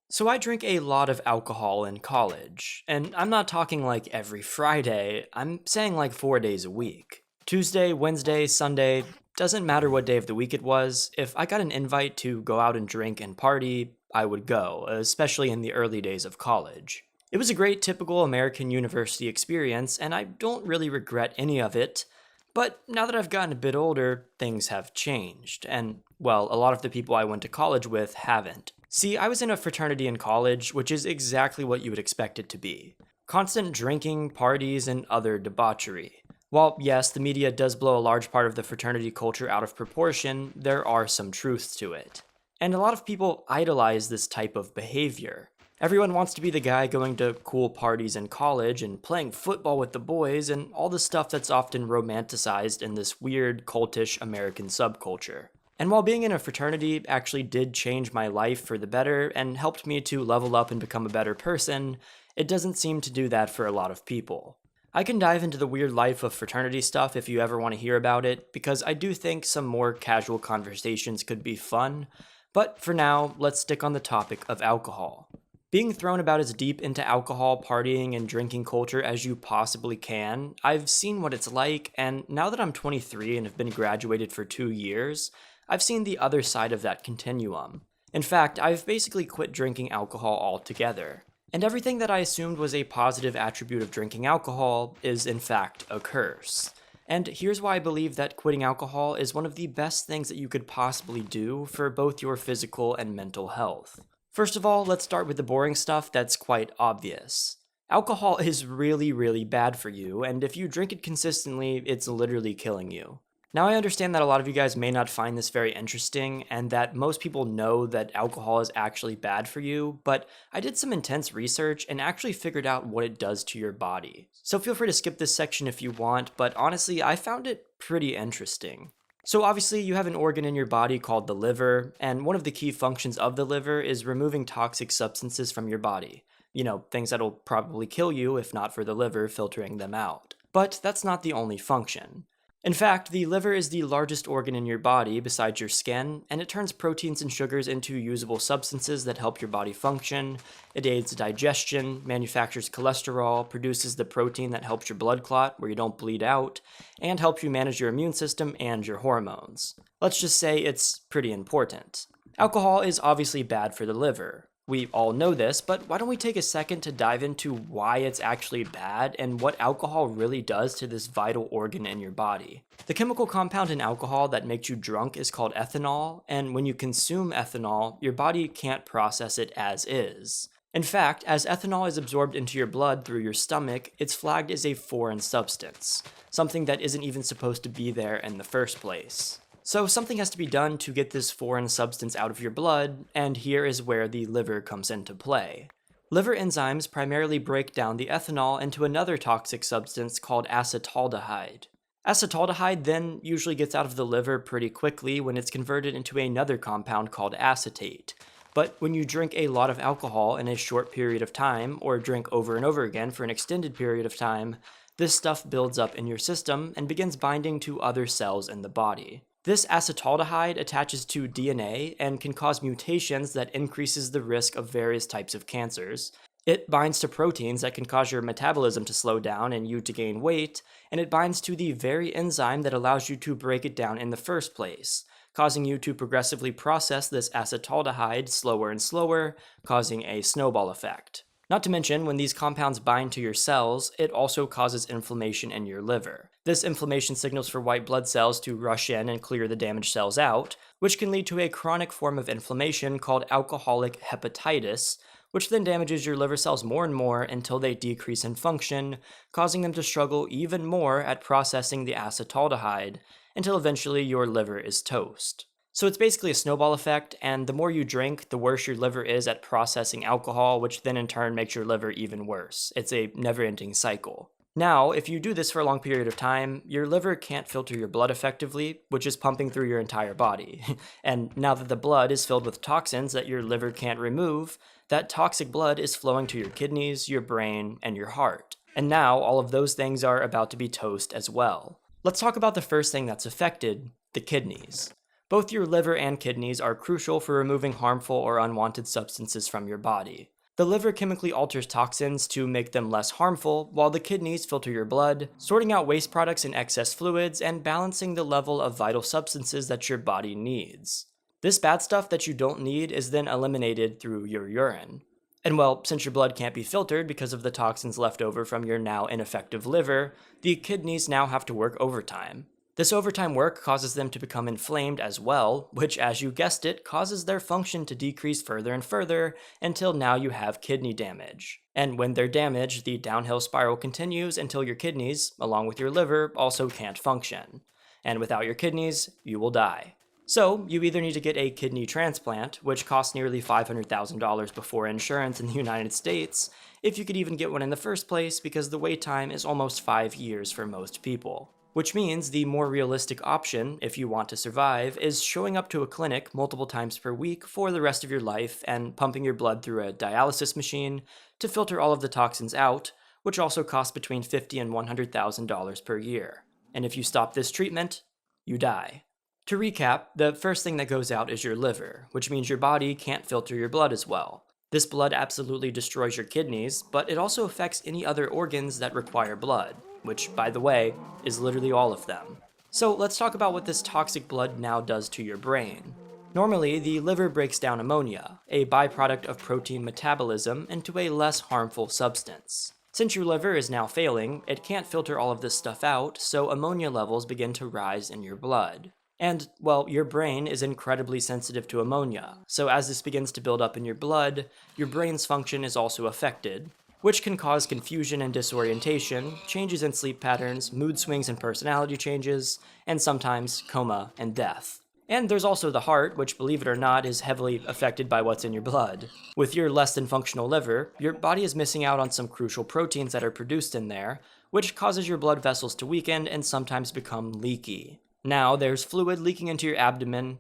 So I drink a lot of alcohol in college, and I'm not talking like every Friday, I'm saying like 4 days a week. Tuesday, Wednesday, Sunday, doesn't matter what day of the week it was, if I got an invite to go out and drink and party, I would go, especially in the early days of college. It was a great typical American university experience, and I don't really regret any of it. But now that I've gotten a bit older, things have changed, and well, a lot of the people I went to college with haven't. See, I was in a fraternity in college, which is exactly what you would expect it to be: constant drinking, parties, and other debauchery. While, yes, the media does blow a large part of the fraternity culture out of proportion, there are some truths to it. And a lot of people idolize this type of behavior. Everyone wants to be the guy going to cool parties in college and playing football with the boys and all the stuff that's often romanticized in this weird, cultish American subculture. And while being in a fraternity actually did change my life for the better and helped me to level up and become a better person, it doesn't seem to do that for a lot of people. I can dive into the weird life of fraternity stuff if you ever want to hear about it, because I do think some more casual conversations could be fun, but for now, let's stick on the topic of alcohol. Being thrown about as deep into alcohol, partying, and drinking culture as you possibly can, I've seen what it's like, and now that I'm 23 and have been graduated for 2 years, I've seen the other side of that continuum. In fact, I've basically quit drinking alcohol altogether. And everything that I assumed was a positive attribute of drinking alcohol is, in fact, a curse. And here's why I believe that quitting alcohol is one of the best things that you could possibly do for both your physical and mental health. First of all, let's start with the boring stuff that's quite obvious. Alcohol is really, really bad for you, and if you drink it consistently, it's literally killing you. Now, I understand that a lot of you guys may not find this very interesting, and that most people know that alcohol is actually bad for you, but I did some intense research and actually figured out what it does to your body. So feel free to skip this section if you want, but honestly, I found it pretty interesting. So obviously, you have an organ in your body called the liver, and one of the key functions of the liver is removing toxic substances from your body. You know, things that'll probably kill you if not for the liver filtering them out. But that's not the only function. In fact, the liver is the largest organ in your body besides your skin, and it turns proteins and sugars into usable substances that help your body function. It aids digestion, manufactures cholesterol, produces the protein that helps your blood clot where you don't bleed out, and helps you manage your immune system and your hormones. Let's just say it's pretty important. Alcohol is obviously bad for the liver. We all know this, but why don't we take a second to dive into why it's actually bad and what alcohol really does to this vital organ in your body. The chemical compound in alcohol that makes you drunk is called ethanol, and when you consume ethanol, your body can't process it as is. In fact, as ethanol is absorbed into your blood through your stomach, it's flagged as a foreign substance, something that isn't even supposed to be there in the first place. So something has to be done to get this foreign substance out of your blood, and here is where the liver comes into play. Liver enzymes primarily break down the ethanol into another toxic substance called acetaldehyde. Acetaldehyde then usually gets out of the liver pretty quickly when it's converted into another compound called acetate. But when you drink a lot of alcohol in a short period of time, or drink over and over again for an extended period of time, this stuff builds up in your system and begins binding to other cells in the body. This acetaldehyde attaches to DNA and can cause mutations that increases the risk of various types of cancers. It binds to proteins that can cause your metabolism to slow down and you to gain weight, and it binds to the very enzyme that allows you to break it down in the first place, causing you to progressively process this acetaldehyde slower and slower, causing a snowball effect. Not to mention, when these compounds bind to your cells, it also causes inflammation in your liver. This inflammation signals for white blood cells to rush in and clear the damaged cells out, which can lead to a chronic form of inflammation called alcoholic hepatitis, which then damages your liver cells more and more until they decrease in function, causing them to struggle even more at processing the acetaldehyde, until eventually your liver is toast. So it's basically a snowball effect, and the more you drink, the worse your liver is at processing alcohol, which then in turn makes your liver even worse. It's a never-ending cycle. Now, if you do this for a long period of time, your liver can't filter your blood effectively, which is pumping through your entire body. And now that the blood is filled with toxins that your liver can't remove, that toxic blood is flowing to your kidneys, your brain, and your heart. And now all of those things are about to be toast as well. Let's talk about the first thing that's affected: the kidneys. Both your liver and kidneys are crucial for removing harmful or unwanted substances from your body. The liver chemically alters toxins to make them less harmful, while the kidneys filter your blood, sorting out waste products and excess fluids, and balancing the level of vital substances that your body needs. This bad stuff that you don't need is then eliminated through your urine. And well, since your blood can't be filtered because of the toxins left over from your now ineffective liver, the kidneys now have to work overtime. This overtime work causes them to become inflamed as well, which, as you guessed it, causes their function to decrease further and further until now you have kidney damage. And when they're damaged, the downhill spiral continues until your kidneys, along with your liver, also can't function. And without your kidneys, you will die. So, you either need to get a kidney transplant, which costs nearly $500,000 before insurance in the United States, if you could even get one in the first place, because the wait time is almost 5 years for most people. Which means the more realistic option, if you want to survive, is showing up to a clinic multiple times per week for the rest of your life and pumping your blood through a dialysis machine to filter all of the toxins out, which also costs between $50,000 and $100,000 per year. And if you stop this treatment, you die. To recap, the first thing that goes out is your liver, which means your body can't filter your blood as well. This blood absolutely destroys your kidneys, but it also affects any other organs that require blood, which, by the way, is literally all of them. So let's talk about what this toxic blood now does to your brain. Normally, the liver breaks down ammonia, a byproduct of protein metabolism, into a less harmful substance. Since your liver is now failing, it can't filter all of this stuff out, so ammonia levels begin to rise in your blood. And, well, your brain is incredibly sensitive to ammonia, so as this begins to build up in your blood, your brain's function is also affected, which can cause confusion and disorientation, changes in sleep patterns, mood swings and personality changes, and sometimes coma and death. And there's also the heart, which, believe it or not, is heavily affected by what's in your blood. With your less than functional liver, your body is missing out on some crucial proteins that are produced in there, which causes your blood vessels to weaken and sometimes become leaky. Now there's fluid leaking into your abdomen.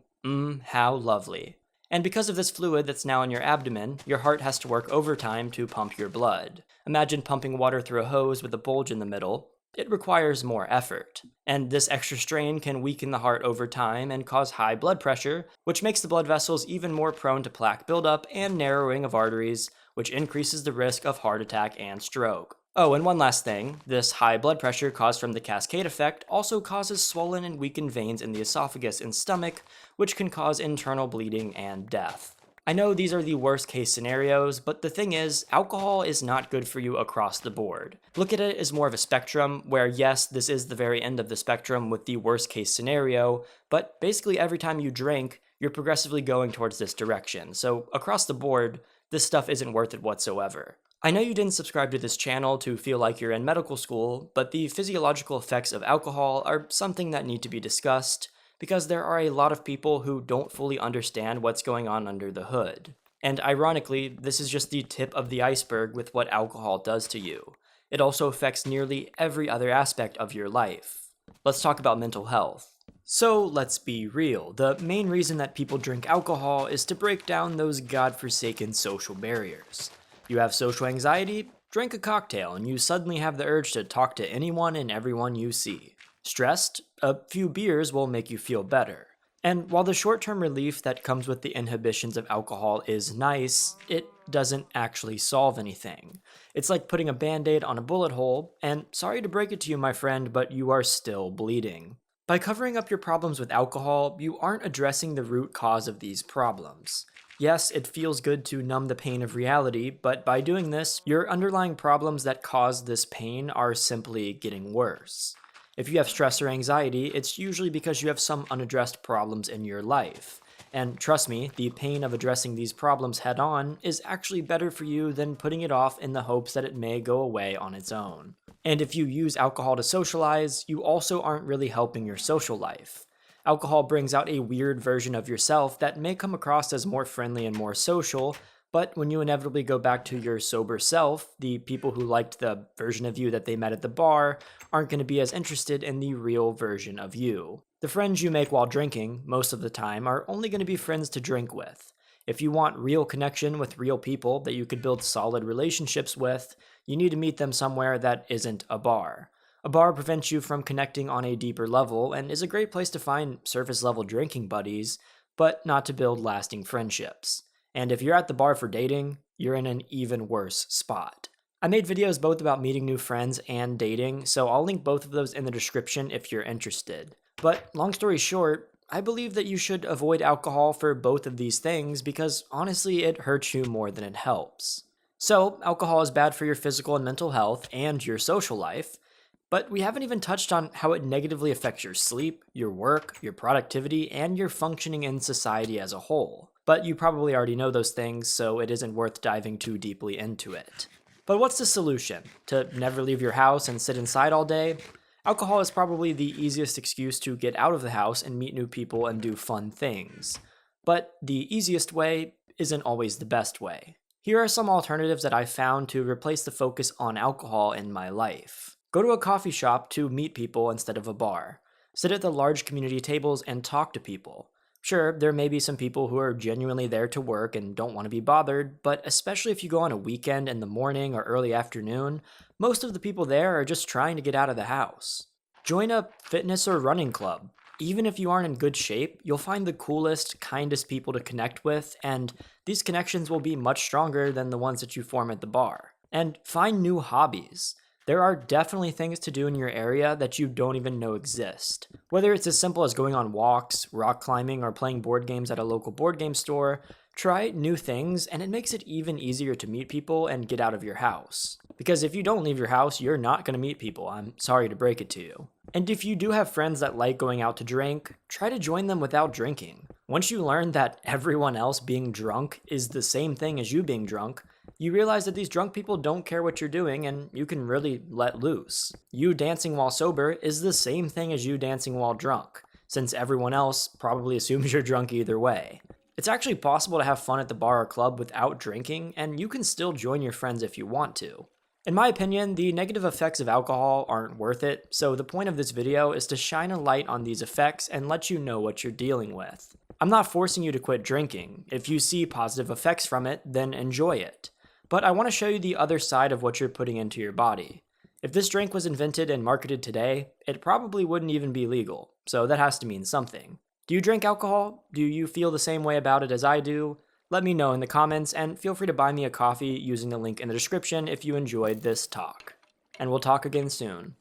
How lovely. And because of this fluid that's now in your abdomen, your heart has to work overtime to pump your blood. Imagine pumping water through a hose with a bulge in the middle. It requires more effort. And this extra strain can weaken the heart over time and cause high blood pressure, which makes the blood vessels even more prone to plaque buildup and narrowing of arteries, which increases the risk of heart attack and stroke. Oh, and one last thing, this high blood pressure caused from the cascade effect also causes swollen and weakened veins in the esophagus and stomach, which can cause internal bleeding and death. I know these are the worst case scenarios, but the thing is, alcohol is not good for you across the board. Look at it as more of a spectrum, where yes, this is the very end of the spectrum with the worst case scenario, but basically every time you drink, you're progressively going towards this direction. So across the board, this stuff isn't worth it whatsoever. I know you didn't subscribe to this channel to feel like you're in medical school, but the physiological effects of alcohol are something that need to be discussed, because there are a lot of people who don't fully understand what's going on under the hood. And ironically, this is just the tip of the iceberg with what alcohol does to you. It also affects nearly every other aspect of your life. Let's talk about mental health. So let's be real, the main reason that people drink alcohol is to break down those godforsaken social barriers. You have social anxiety? Drink a cocktail and you suddenly have the urge to talk to anyone and everyone you see. Stressed? A few beers will make you feel better. And while the short-term relief that comes with the inhibitions of alcohol is nice, it doesn't actually solve anything. It's like putting a band-aid on a bullet hole, and sorry to break it to you, my friend, but you are still bleeding. By covering up your problems with alcohol, you aren't addressing the root cause of these problems. Yes, it feels good to numb the pain of reality, but by doing this, your underlying problems that cause this pain are simply getting worse. If you have stress or anxiety, it's usually because you have some unaddressed problems in your life. And trust me, the pain of addressing these problems head on is actually better for you than putting it off in the hopes that it may go away on its own. And if you use alcohol to socialize, you also aren't really helping your social life. Alcohol brings out a weird version of yourself that may come across as more friendly and more social, but when you inevitably go back to your sober self, the people who liked the version of you that they met at the bar aren't going to be as interested in the real version of you. The friends you make while drinking, most of the time, are only going to be friends to drink with. If you want real connection with real people that you could build solid relationships with, you need to meet them somewhere that isn't a bar. A bar prevents you from connecting on a deeper level and is a great place to find surface level drinking buddies, but not to build lasting friendships. And if you're at the bar for dating, you're in an even worse spot. I made videos both about meeting new friends and dating, so I'll link both of those in the description if you're interested. But long story short, I believe that you should avoid alcohol for both of these things because honestly it hurts you more than it helps. So, alcohol is bad for your physical and mental health and your social life, but we haven't even touched on how it negatively affects your sleep, your work, your productivity, and your functioning in society as a whole. But you probably already know those things, so it isn't worth diving too deeply into it. But what's the solution? To never leave your house and sit inside all day? Alcohol is probably the easiest excuse to get out of the house and meet new people and do fun things. But the easiest way isn't always the best way. Here are some alternatives that I've found to replace the focus on alcohol in my life. Go to a coffee shop to meet people instead of a bar. Sit at the large community tables and talk to people. Sure, there may be some people who are genuinely there to work and don't want to be bothered, but especially if you go on a weekend in the morning or early afternoon, most of the people there are just trying to get out of the house. Join a fitness or running club. Even if you aren't in good shape, you'll find the coolest, kindest people to connect with, and these connections will be much stronger than the ones that you form at the bar. And find new hobbies. There are definitely things to do in your area that you don't even know exist. Whether it's as simple as going on walks, rock climbing, or playing board games at a local board game store, try new things and it makes it even easier to meet people and get out of your house. Because if you don't leave your house, you're not going to meet people, I'm sorry to break it to you. And if you do have friends that like going out to drink, try to join them without drinking. Once you learn that everyone else being drunk is the same thing as you being drunk, you realize that these drunk people don't care what you're doing and you can really let loose. You dancing while sober is the same thing as you dancing while drunk, since everyone else probably assumes you're drunk either way. It's actually possible to have fun at the bar or club without drinking, and you can still join your friends if you want to. In my opinion, the negative effects of alcohol aren't worth it, so the point of this video is to shine a light on these effects and let you know what you're dealing with. I'm not forcing you to quit drinking. If you see positive effects from it, then enjoy it. But I want to show you the other side of what you're putting into your body. If this drink was invented and marketed today, it probably wouldn't even be legal, so that has to mean something. Do you drink alcohol? Do you feel the same way about it as I do? Let me know in the comments, and feel free to buy me a coffee using the link in the description if you enjoyed this talk. And we'll talk again soon.